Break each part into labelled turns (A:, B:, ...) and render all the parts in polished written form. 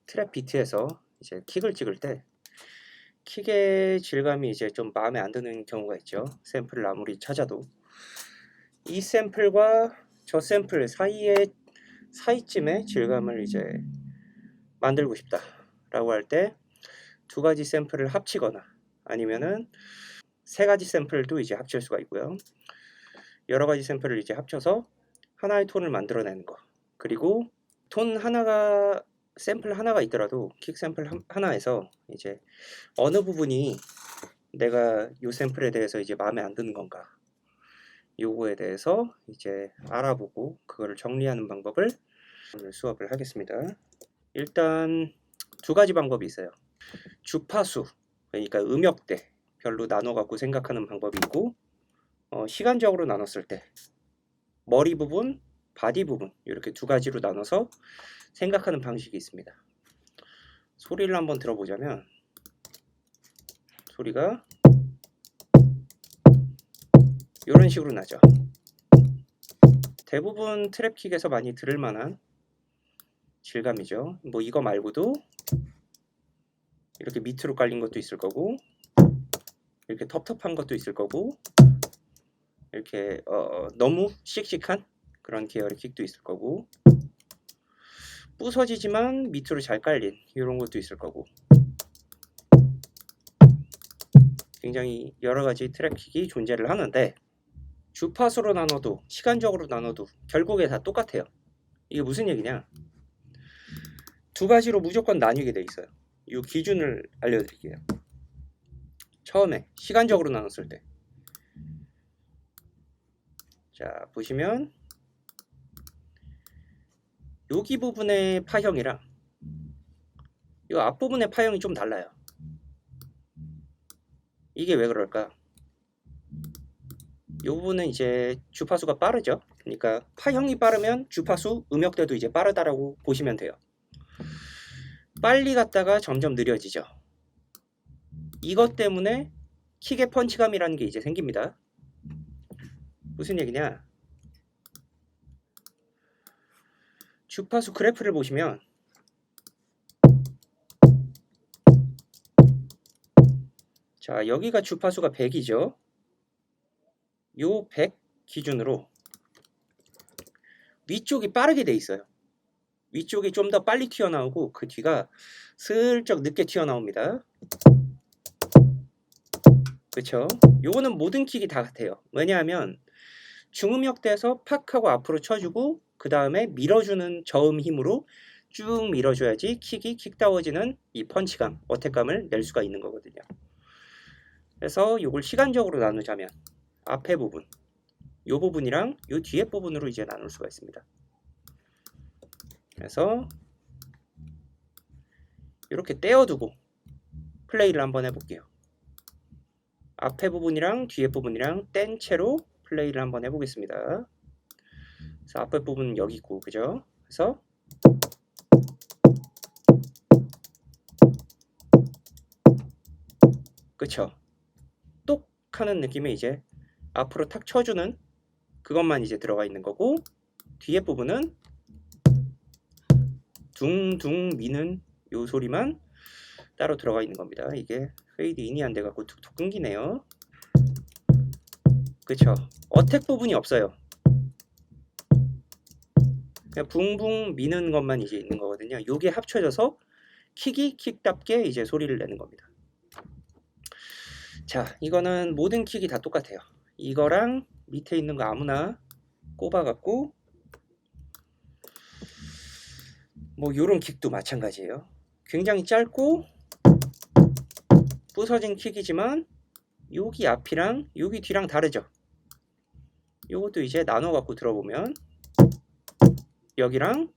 A: 트랩 비트에서 이제 킥을 찍을 때 킥의 질감이 이제 좀 마음에 안 드는 경우가 있죠. 샘플을 아무리 찾아도 이 샘플과 저 샘플 사이쯤의 질감을 이제 만들고 싶다라고 할 때 두 가지 샘플을 합치거나 아니면은 세 가지 샘플도 이제 합칠 수가 있고요. 여러 가지 샘플을 이제 합쳐서 하나의 톤을 만들어내는 거. 그리고 톤 하나가 샘플 하나가 있더라도 킥 샘플 하나에서 이제 어느 부분이 내가 이 샘플에 대해서 이제 마음에 안 드는 건가 요거에 대해서 이제 알아보고 그거를 정리하는 방법을 오늘 수업을 하겠습니다. 일단 두 가지 방법이 있어요. 주파수 그러니까 음역대 별로 나눠 갖고 생각하는 방법이 있고 시간적으로 나눴을 때 머리 부분, 바디 부분 이렇게 두 가지로 나눠서 생각하는 방식이 있습니다. 소리를 한번 들어보자면 소리가 이런 식으로 나죠. 대부분 트랩킥에서 많이 들을 만한 질감이죠. 뭐 이거 말고도 이렇게 밑으로 깔린 것도 있을 거고 이렇게 텁텁한 것도 있을 거고 이렇게 너무 씩씩한 그런 계열의 킥도 있을 거고 부서지지만 밑으로 잘 깔린 이런 것도 있을 거고 굉장히 여러 가지 트랩킥이 존재를 하는데 주파수로 나눠도 시간적으로 나눠도 결국에 다 똑같아요. 이게 무슨 얘기냐? 두 가지로 무조건 나뉘게 돼 있어요. 이 기준을 알려드릴게요. 처음에 시간적으로 나눴을 때 자 보시면 여기 부분의 파형이랑 이 앞부분의 파형이 좀 달라요. 이게 왜 그럴까? 이 부분은 이제 주파수가 빠르죠. 그러니까 파형이 빠르면 주파수 음역대도 이제 빠르다라고 보시면 돼요. 빨리 갔다가 점점 느려지죠. 이것 때문에 킥의 펀치감이라는 게 이제 생깁니다. 무슨 얘기냐? 주파수 그래프를 보시면 자 여기가 주파수가 100이죠. 요 100 기준으로 위쪽이 빠르게 돼 있어요. 위쪽이 좀 더 빨리 튀어나오고 그 뒤가 슬쩍 늦게 튀어나옵니다. 그쵸? 요거는 모든 킥이 다 같아요. 왜냐하면 중음역대에서 팍 하고 앞으로 쳐주고 그 다음에 밀어주는 저음 힘으로 쭉 밀어줘야지 킥이 킥다워지는 이 펀치감, 어택감을 낼 수가 있는 거거든요. 그래서 요걸 시간적으로 나누자면 앞에 부분, 요 부분이랑 요 뒤에 부분으로 이제 나눌 수가 있습니다. 그래서 이렇게 떼어두고 플레이를 한번 해볼게요. 앞에 부분이랑 뒤에 부분이랑 뗀 채로 플레이를 한번 해보겠습니다. 그래서 앞에 부분은 여기 있고, 그죠? 그래서 그쵸? 똑 하는 느낌에 이제 앞으로 탁 쳐주는 그것만 이제 들어가 있는 거고 뒤에 부분은 둥둥 미는 요 소리만 따로 들어가 있는 겁니다. 이게 페이드 인이 안 돼갖고 툭툭 끊기네요. 그쵸? 어택 부분이 없어요. 그냥 붕붕 미는 것만 이제 있는 거거든요. 요게 합쳐져서 킥이 킥답게 이제 소리를 내는 겁니다. 자, 이거는 모든 킥이 다 똑같아요. 이거랑 밑에 있는 거 아무나 꼽아갖고 뭐 요런 킥도 마찬가지예요. 굉장히 짧고 부서진 킥이지만 여기 앞이랑 여기 뒤랑 다르죠. 요것도 이제 나눠 갖고 들어보면 여기랑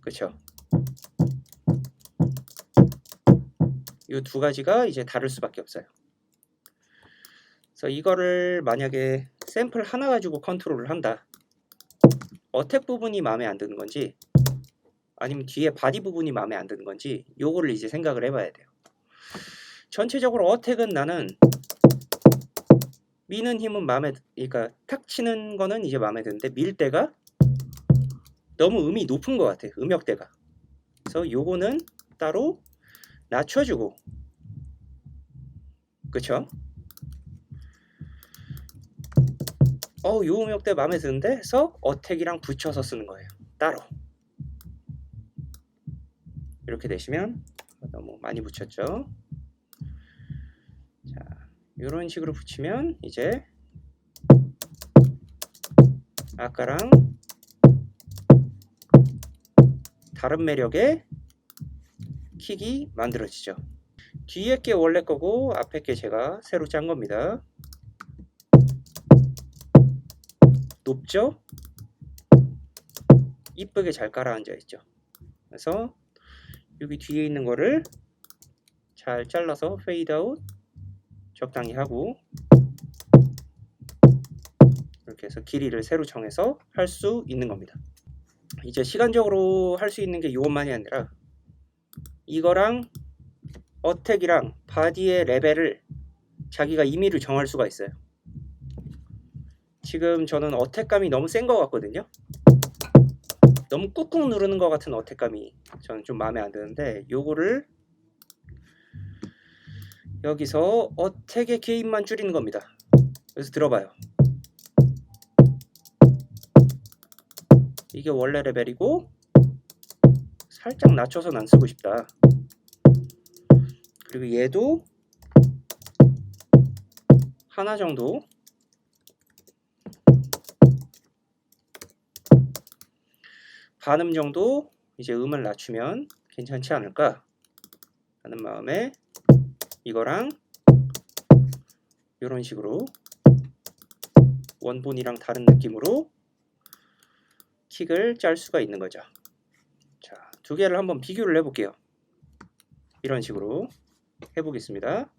A: 그쵸 요 두 가지가 이제 다를 수밖에 없어요. 그래서 이거를 만약에 샘플 하나 가지고 컨트롤을 한다. 어택 부분이 마음에 안 드는 건지 아니면 뒤에 바디 부분이 마음에 안 드는 건지 요거를 이제 생각을 해봐야 돼요. 전체적으로 어택은 나는 미는 힘은 마음에 그러니까 탁 치는 거는 이제 마음에 드는데 밀 때가 너무 음이 높은 것 같아. 음역대가. 그래서 요거는 따로 낮춰주고, 그쵸? 요 음역대 마음에 드는데 해서 어택이랑 붙여서 쓰는 거예요. 따로. 이렇게 되시면 너무 많이 붙였죠. 자, 이런 식으로 붙이면 이제 아까랑 다른 매력의 킥이 만들어지죠. 뒤에 게 원래 거고 앞에 게 제가 새로 짠 겁니다. 높죠? 이쁘게 잘 깔아앉아 있죠. 그래서 여기 뒤에 있는 거를 잘 잘라서 페이드 아웃 적당히 하고, 이렇게 해서 길이를 새로 정해서 할 수 있는 겁니다. 이제 시간적으로 할 수 있는 게 이것만이 아니라 이거랑 어택이랑 바디의 레벨을 자기가 임의로 정할 수가 있어요. 지금 저는 어택감이 너무 센 것 같거든요. 너무 꾹꾹 누르는 것 같은 어택감이 저는 좀 마음에 안 드는데, 요거를 여기서 어택의 개입만 줄이는 겁니다. 그래서 들어봐요. 이게 원래 레벨이고 살짝 낮춰서는 안 쓰고 싶다. 그리고 얘도 하나 정도 반음 정도 이제 음을 낮추면 괜찮지 않을까 하는 마음에 이거랑 이런 식으로 원본이랑 다른 느낌으로 킥을 짤 수가 있는 거죠. 자, 두 개를 한번 비교를 해볼게요. 이런 식으로 해보겠습니다.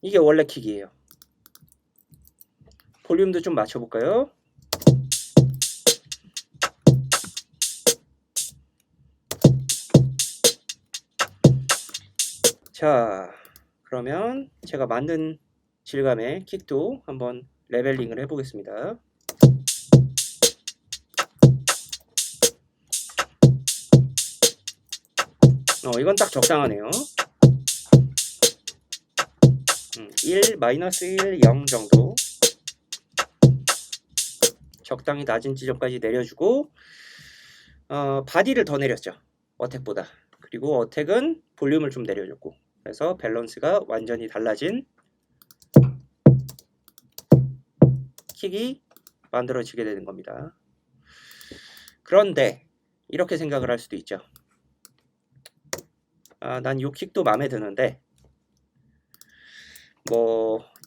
A: 이게 원래 킥이에요. 볼륨도 좀 맞춰볼까요? 자, 그러면 제가 만든 질감의 킥도 한번 레벨링을 해보겠습니다. 이건 딱 적당하네요. 1, 마이너스 1, 0 정도 적당히 낮은 지점까지 내려주고, 바디를 더 내렸죠. 어택보다. 그리고 어택은 볼륨을 좀 내려줬고, 그래서 밸런스가 완전히 달라진 킥이 만들어지게 되는 겁니다. 그런데 이렇게 생각을 할 수도 있죠. 난 요 킥도 마음에 드는데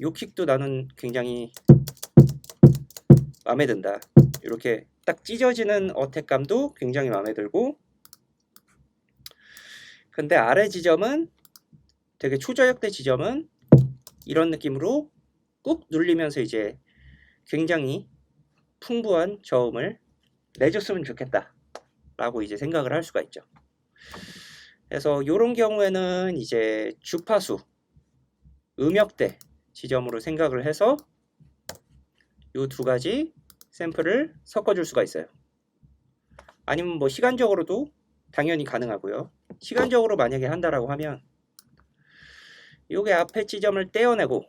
A: 요 킥도 나는 굉장히 마음에 든다. 이렇게 딱 찢어지는 어택감도 굉장히 마음에 들고, 근데 아래 지점은 되게 초저역대 지점은 이런 느낌으로 꾹 눌리면서 이제 굉장히 풍부한 저음을 내줬으면 좋겠다 라고 이제 생각을 할 수가 있죠. 그래서 이런 경우에는 이제 주파수, 음역대 지점으로 생각을 해서 이 두 가지 샘플을 섞어줄 수가 있어요. 아니면 시간적으로도 당연히 가능하고요. 시간적으로 만약에 한다라고 하면 요게 앞에 지점을 떼어내고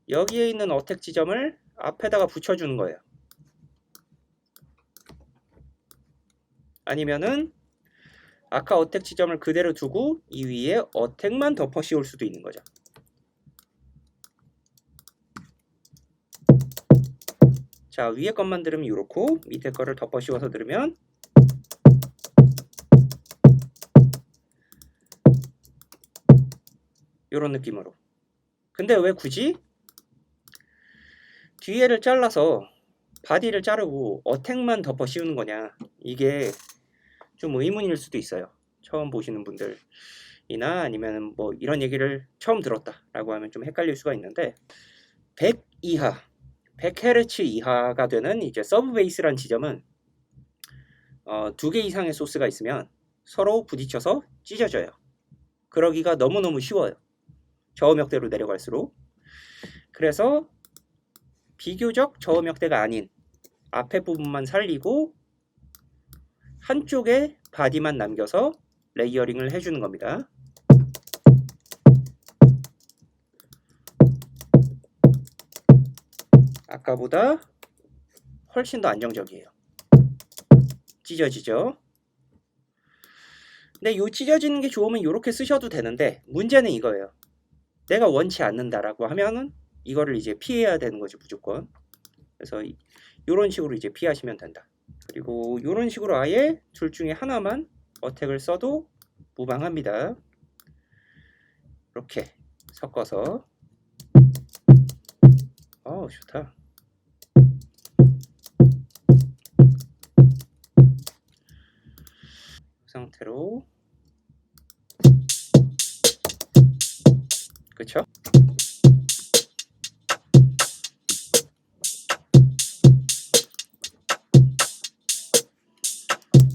A: 여기에 있는 어택 지점을 앞에다가 붙여주는 거예요. 아니면은 아까 어택 지점을 그대로 두고 이 위에 어택만 덮어 씌울 수도 있는 거죠. 자, 위에 것만 들으면 이렇고 밑에 거를 덮어 씌워서 들으면 이런 느낌으로. 근데 왜 굳이 뒤에를 잘라서 바디를 자르고 어택만 덮어 씌우는 거냐, 이게 좀 의문일 수도 있어요. 처음 보시는 분들이나 아니면 이런 얘기를 처음 들었다라고 하면 좀 헷갈릴 수가 있는데, 100 이하, 100Hz 이하가 되는 이제 서브 베이스란 지점은 두 개 이상의 소스가 있으면 서로 부딪혀서 찢어져요. 그러기가 너무너무 쉬워요. 저음역대로 내려갈수록. 그래서 비교적 저음역대가 아닌 앞에 부분만 살리고 한쪽에 바디만 남겨서 레이어링을 해주는 겁니다. 아까보다 훨씬 더 안정적이에요. 찢어지죠? 근데 요 찢어지는 게 좋으면 이렇게 쓰셔도 되는데 문제는 이거예요. 내가 원치 않는다라고 하면은 이거를 이제 피해야 되는 거지 무조건. 그래서 이런 식으로 이제 피하시면 된다. 그리고 이런 식으로 아예 둘 중에 하나만 어택을 써도 무방합니다. 이렇게 섞어서 좋다. 이 상태로 그쵸?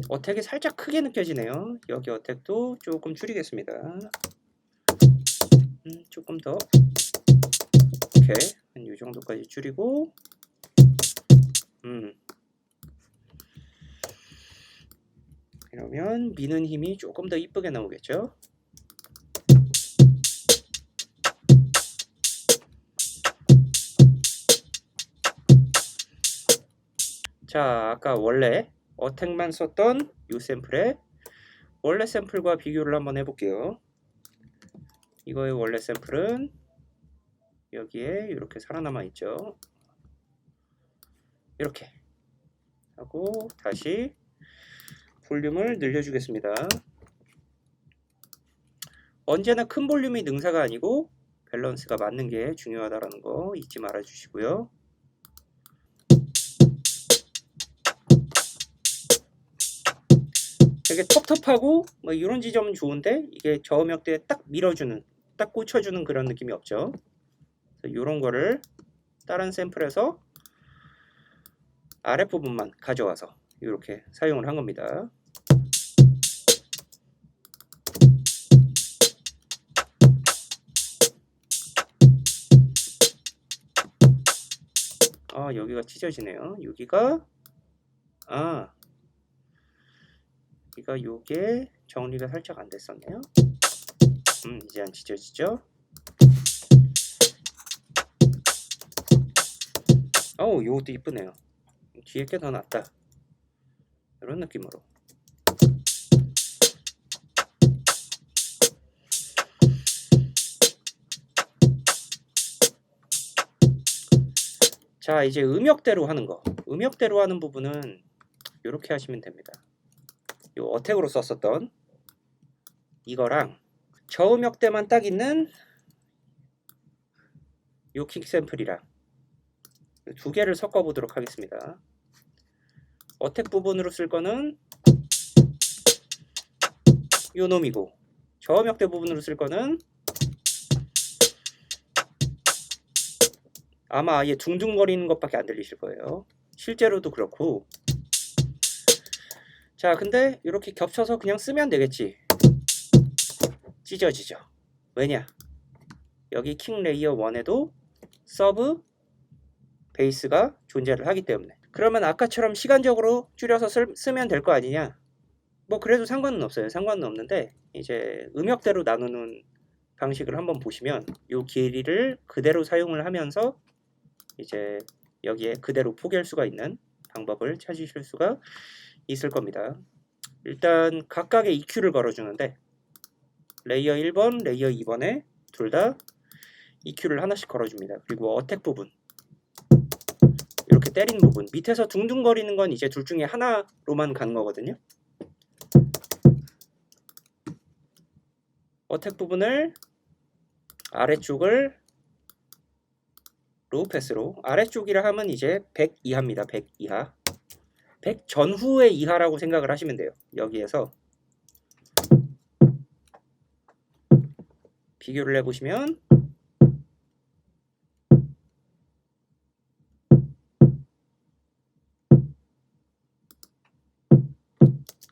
A: 어택이 살짝 크게 느껴지네요. 여기 어택도 조금 줄이겠습니다. 조금 더 이렇게 한 이 정도까지 줄이고 이러면 미는 힘이 조금 더 이쁘게 나오겠죠? 자, 아까 원래 어택만 썼던 이 샘플의 원래 샘플과 비교를 한번 해볼게요. 이거의 원래 샘플은 여기에 이렇게 살아남아 있죠. 이렇게 하고 다시 볼륨을 늘려주겠습니다. 언제나 큰 볼륨이 능사가 아니고 밸런스가 맞는 게 중요하다는 거 잊지 말아 주시고요. 되게 텁텁하고 뭐 이런 지점은 좋은데 이게 저음역대에 딱 밀어주는, 딱 꽂혀주는 그런 느낌이 없죠. 이런 거를 다른 샘플에서 아랫부분만 가져와서 이렇게 사용을 한 겁니다. 여기가 찢어지네요. 여기가 요게 정리가 살짝 안 됐었네요. 이제 안 찢어지죠? 요것도 이쁘네요. 뒤에 게 더 낫다. 이런 느낌으로. 자, 이제 음역대로 하는 거. 음역대로 하는 부분은 이렇게 하시면 됩니다. 요 어택으로 썼었던 이거랑 저음역대만 딱 있는 요 킥 샘플이랑 두 개를 섞어 보도록 하겠습니다. 어택 부분으로 쓸 거는 요 놈이고 저음역대 부분으로 쓸 거는 아마 아예 둥둥거리는 것밖에 안 들리실 거예요. 실제로도 그렇고. 자, 근데 이렇게 겹쳐서 그냥 쓰면 되겠지. 찢어지죠. 왜냐? 여기 킥 레이어 1에도 서브 베이스가 존재를 하기 때문에. 그러면 아까처럼 시간적으로 줄여서 쓰면 될 거 아니냐? 뭐 그래도 상관은 없어요. 상관은 없는데 이제 음역대로 나누는 방식을 한번 보시면 이 길이를 그대로 사용을 하면서 이제 여기에 그대로 포기할 수가 있는 방법을 찾으실 수가 있을 겁니다. 일단 각각의 EQ를 걸어주는데 레이어 1번, 레이어 2번에 둘 다 EQ를 하나씩 걸어줍니다. 그리고 어택 부분 이렇게 때린 부분 밑에서 둥둥거리는 건 이제 둘 중에 하나로만 가는 거거든요. 어택 부분을 아래쪽을 로우 패스로 아래쪽이라 하면 이제 100 이하입니다. 100 이하 100 전후의 이하라고 생각을 하시면 돼요. 여기에서 비교를 해보시면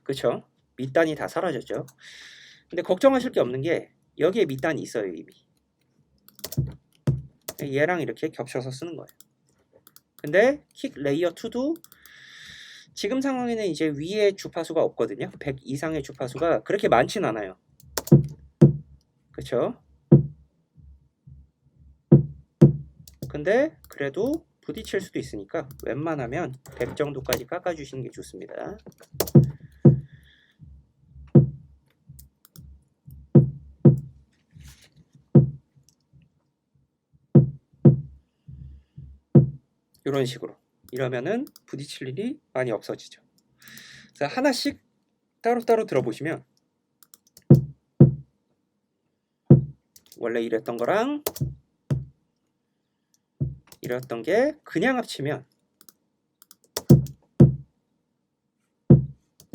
A: 그쵸? 밑단이 다 사라졌죠. 근데 걱정하실 게 없는 게 여기에 밑단이 있어요. 이미 얘랑 이렇게 겹쳐서 쓰는 거예요. 근데 킥 레이어 2도 지금 상황에는 이제 위에 주파수가 없거든요. 100 이상의 주파수가 그렇게 많진 않아요. 그쵸? 근데 그래도 부딪힐 수도 있으니까 웬만하면 100 정도까지 깎아주시는 게 좋습니다. 이런 식으로. 이러면은 부딪힐 일이 많이 없어지죠. 자, 하나씩 따로따로 들어보시면 원래 이랬던 거랑 이랬던 게 그냥 합치면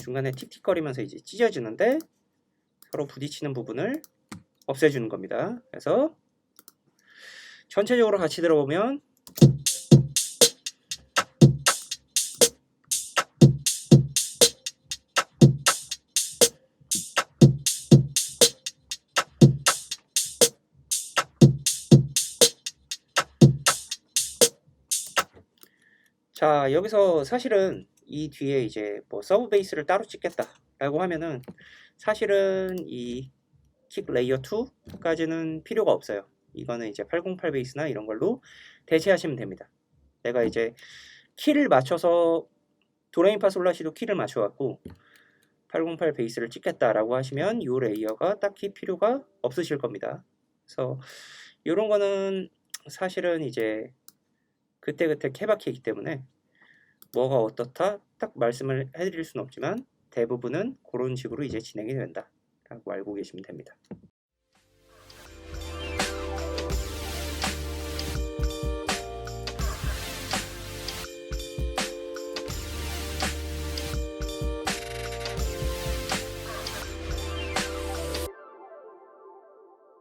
A: 중간에 틱틱거리면서 이제 찢어지는데 서로 부딪히는 부분을 없애주는 겁니다. 그래서 전체적으로 같이 들어보면 자, 여기서 사실은 이 뒤에 이제 뭐 서브 베이스를 따로 찍겠다라고 하면은 사실은 이 킥 레이어 2까지는 필요가 없어요. 이거는 이제 808 베이스나 이런 걸로 대체하시면 됩니다. 내가 이제 키를 맞춰서 도레미파솔라시도 키를 맞춰갖고 808 베이스를 찍겠다라고 하시면 이 레이어가 딱히 필요가 없으실 겁니다. 그래서 이런 거는 사실은 이제 그때그때 케바케이기 때문에 뭐가 어떻다 딱 말씀을 해드릴 수는 없지만 대부분은 그런 식으로 이제 진행이 된다라고 알고 계시면 됩니다.